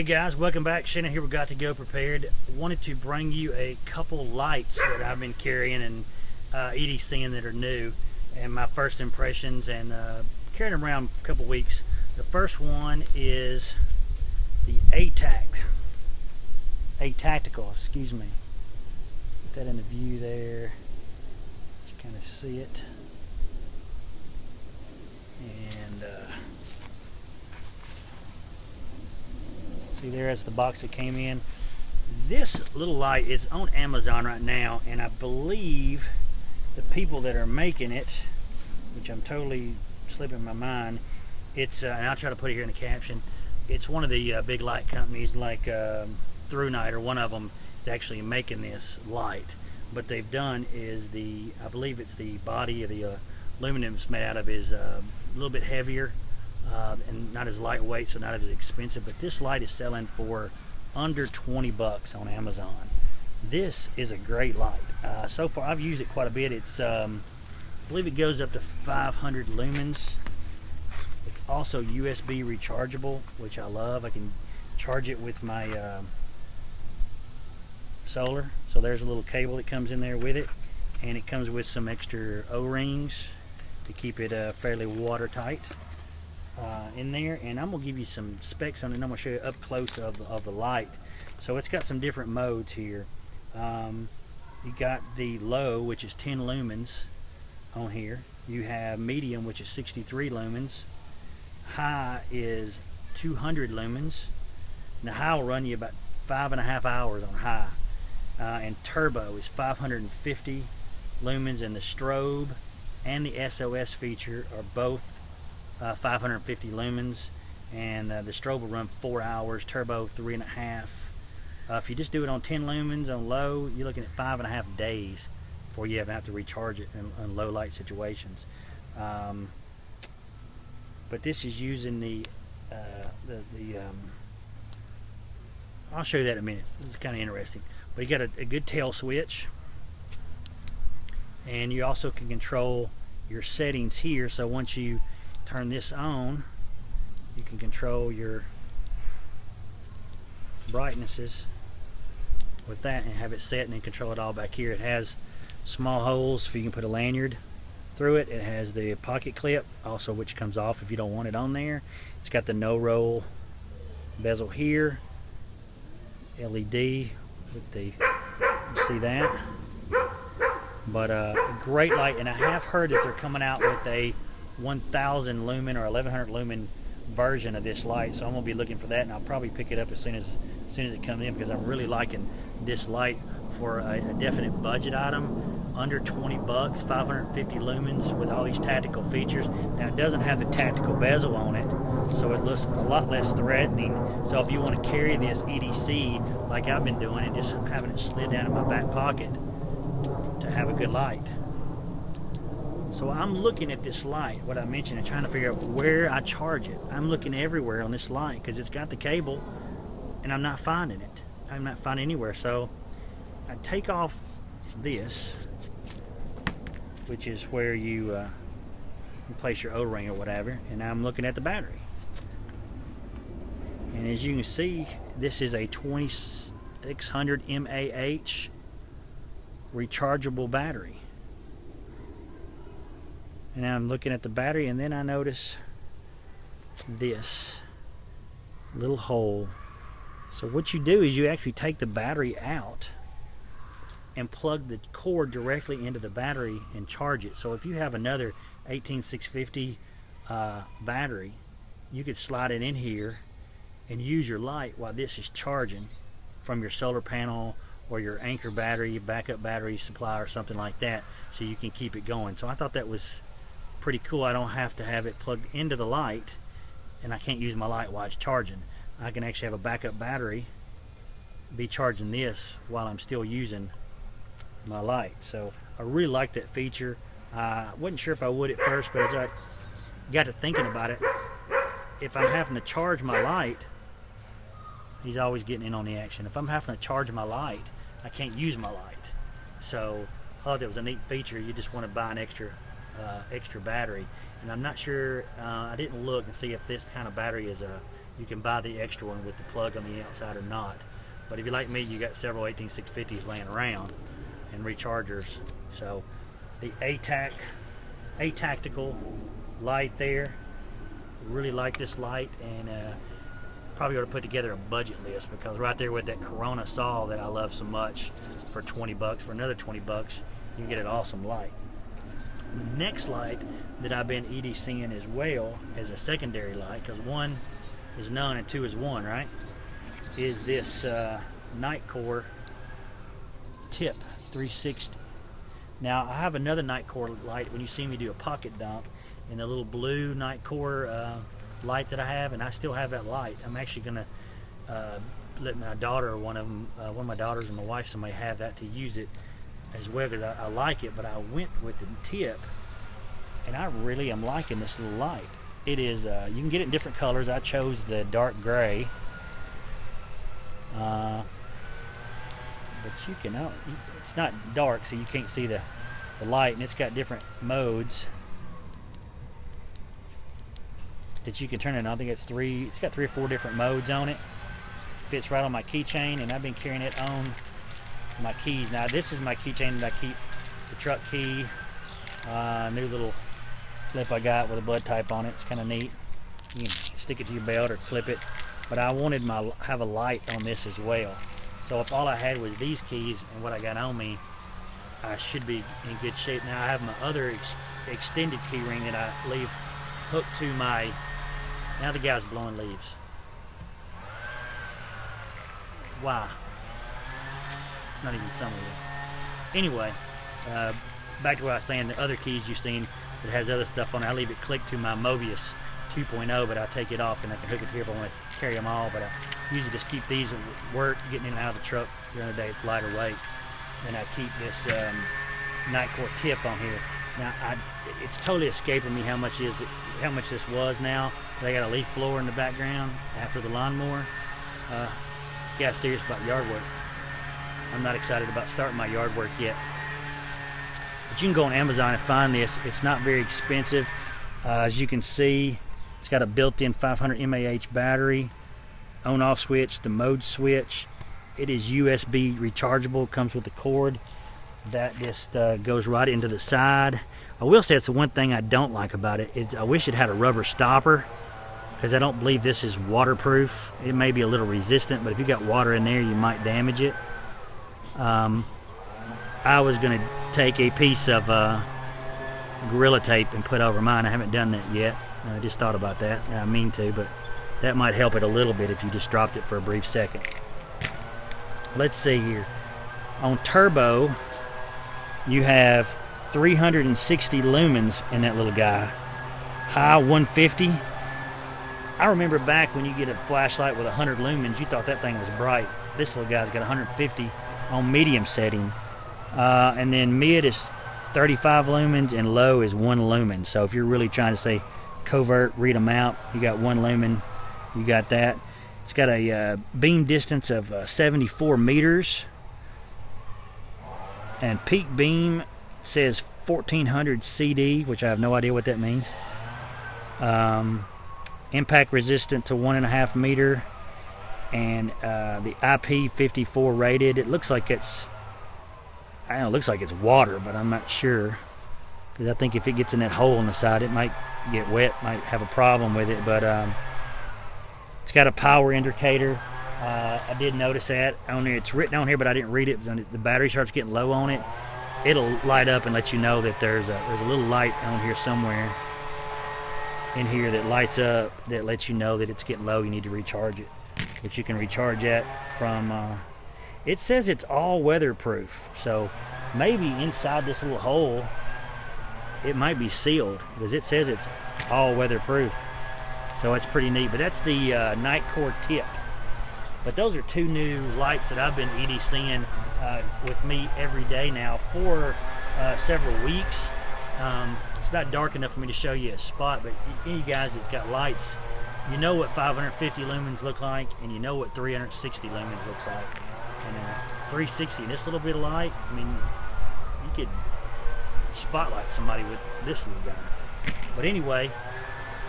Hey guys, welcome back. Shannon here with Got to Go Prepared. Wanted to bring you a couple lights that I've been carrying and EDCing that are new, and my first impressions, and carrying them around a couple weeks. The first one is the ATACTICAL, excuse me. Put that in the view there. You kind of see it. And see there, that's the box that came in. This little light is on Amazon right now, and I believe the people that are making it, which I'm totally slipping my mind, it's and I'll try to put it here in the caption, it's one of the big light companies like ThruNite, or one of them is actually making this light. What they've done is I believe it's the body of the aluminum it's made out of is a little bit heavier and not as lightweight, so not as expensive. But this light is selling for under 20 bucks on Amazon. This is a great light. So far I've used it quite a bit. It's I believe it goes up to 500 lumens. It's also USB rechargeable, which I love. I can charge it with my solar. So there's a little cable that comes in there with it, and it comes with some extra O-rings to keep it fairly watertight in there. And I'm gonna give you some specs on it, and I'm gonna show you up close of the light. So it's got some different modes here. You got the low, which is 10 lumens on here. You have medium, which is 63 lumens. High is 200 lumens. And the high will run you about 5.5 hours on high. And turbo is 550 lumens, and the strobe and the SOS feature are both 550 lumens, and the strobe will run 4 hours, turbo 3.5. If you just do it on 10 lumens on low, you're looking at 5.5 days before you have to recharge it in low light situations. But this is using the I'll show you that in a minute. It's kind of interesting. But you got a good tail switch, and you also can control your settings here. So once you turn this on, you can control your brightnesses with that and have it set, and then control it all back here. It has small holes so you can put a lanyard through it. It has the pocket clip also, which comes off if you don't want it on there. It's got the no roll bezel here, LED with the, you see that? But a great light, and I have heard that they're coming out with a 1000 lumen or 1100 lumen version of this light, so I'm gonna be looking for that, and I'll probably pick it up as soon as it comes in, because I'm really liking this light for a definite budget item. Under 20 bucks, 550 lumens with all these tactical features. Now it doesn't have the tactical bezel on it, so it looks a lot less threatening. So if you want to carry this EDC like I've been doing, and just having it slid down in my back pocket to have a good light. So I'm looking at this light, what I mentioned, and trying to figure out where I charge it. I'm looking everywhere on this light because it's got the cable, and I'm not finding it. I'm not finding anywhere. So I take off this, which is where you place your O-ring or whatever, and now I'm looking at the battery. And as you can see, this is a 2600 mAh rechargeable battery. And now I'm looking at the battery, and then I notice this little hole. So what you do is you actually take the battery out and plug the cord directly into the battery and charge it. So if you have another 18650 battery, you could slide it in here and use your light while this is charging from your solar panel or your anchor battery, backup battery supply, or something like that, so you can keep it going. So I thought that was pretty cool. I don't have to have it plugged into the light, and I can't use my light while it's charging. I can actually have a backup battery be charging this while I'm still using my light. So I really like that feature. Wasn't sure if I would at first, but as I got to thinking about it, if I'm having to charge my light, he's always getting in on the action. If I'm having to charge my light, I can't use my light. So I thought that was a neat feature. You just want to buy an extra battery, and I'm not sure. I didn't look and see if this kind of battery is a you can buy the extra one with the plug on the outside or not. But if you're like me, you got several 18650s laying around and rechargers. So the ATACTICAL light there, really like this light, and probably ought to put together a budget list, because right there with that Corona saw that I love so much, for 20 bucks, for another 20 bucks, you can get an awesome light. The next light that I've been EDCing as well as a secondary light, because one is none and two is one, right? Is this NITECORE tip 360. Now I have another NITECORE light when you see me do a pocket dump, in the little blue NITECORE light that I have, and I still have that light. I'm actually gonna let my daughter, or one of my daughters and my wife, somebody have that to use it as well, because I like it. But I went with the tip, and I really am liking this little light. It is, you can get it in different colors. I chose the dark gray, but you can, it's not dark, so you can't see the light, and it's got different modes that you can turn it on. I think it's got 3 or 4 different modes on it. Fits right on my keychain, and I've been carrying it on my keys. Now this is my keychain that I keep the truck key, new little clip I got with a blood type on it. It's kind of neat. You can stick it to your belt or clip it, but I wanted have a light on this as well. So if all I had was these keys and what I got on me, I should be in good shape. Now I have my other extended key ring that I leave hooked to my, now the guy's blowing leaves. Wow. It's not even summer yet. Anyway, back to what I was saying, the other keys you've seen that has other stuff on it, I leave it clicked to my Mobius 2.0, but I take it off and I can hook it here if I want to carry them all. But I usually just keep these at work, getting in and out of the truck during the day. It's lighter weight. And I keep this NITECORE tip on here. Now it's totally escaping me how much this was now. They got a leaf blower in the background after the lawnmower. Got serious about yard work. I'm not excited about starting my yard work yet. But you can go on Amazon and find this. It's not very expensive. As you can see, it's got a built-in 500 mAh battery, on-off switch, the mode switch. It is USB rechargeable, comes with the cord. That just goes right into the side. I will say it's the one thing I don't like about it. I wish it had a rubber stopper, because I don't believe this is waterproof. It may be a little resistant, but if you got water in there, you might damage it. I was going to take a piece of Gorilla Tape and put over mine. I haven't done that yet. I just thought about that. I mean to, but that might help it a little bit if you just dropped it for a brief second. Let's see here. On turbo, you have 360 lumens in that little guy. High 150. I remember back when you get a flashlight with 100 lumens, you thought that thing was bright. This little guy's got 150 on medium setting. And then mid is 35 lumens and low is 1 lumen. So if you're really trying to say covert, read them out, you got 1 lumen, you got that. It's got a beam distance of 74 meters. And peak beam says 1400 CD, which I have no idea what that means. Impact resistant to 1.5 meter. And the IP54 rated. It looks like it's, I don't know, it looks like it's water, but I'm not sure. Because I think if it gets in that hole on the side, it might get wet, might have a problem with it. But it's got a power indicator. I did notice that on there. It's written on here, but I didn't read it. When the battery starts getting low on it, it'll light up and let you know that there's a little light on here somewhere in here that lights up that lets you know that it's getting low. You need to recharge it, which you can recharge at from. It says it's all weatherproof, so maybe inside this little hole it might be sealed, because it says it's all weatherproof. So it's pretty neat. But that's the NITECORE tip. But those are 2 new lights that I've been EDCing with me every day now for several weeks. It's not dark enough for me to show you a spot, but any guys that's got lights, you know what 550 lumens look like, and you know what 360 lumens looks like. And 360, this little bit of light, I mean, you could spotlight somebody with this little guy. But anyway,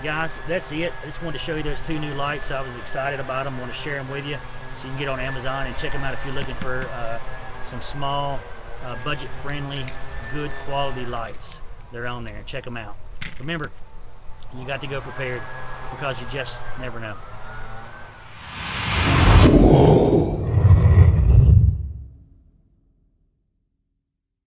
guys, that's it. I just wanted to show you those 2 new lights. I was excited about them. I want to share them with you so you can get on Amazon and check them out if you're looking for some small, budget-friendly, good quality lights. They're on there. Check them out. Remember, you got to go prepared because you just never know.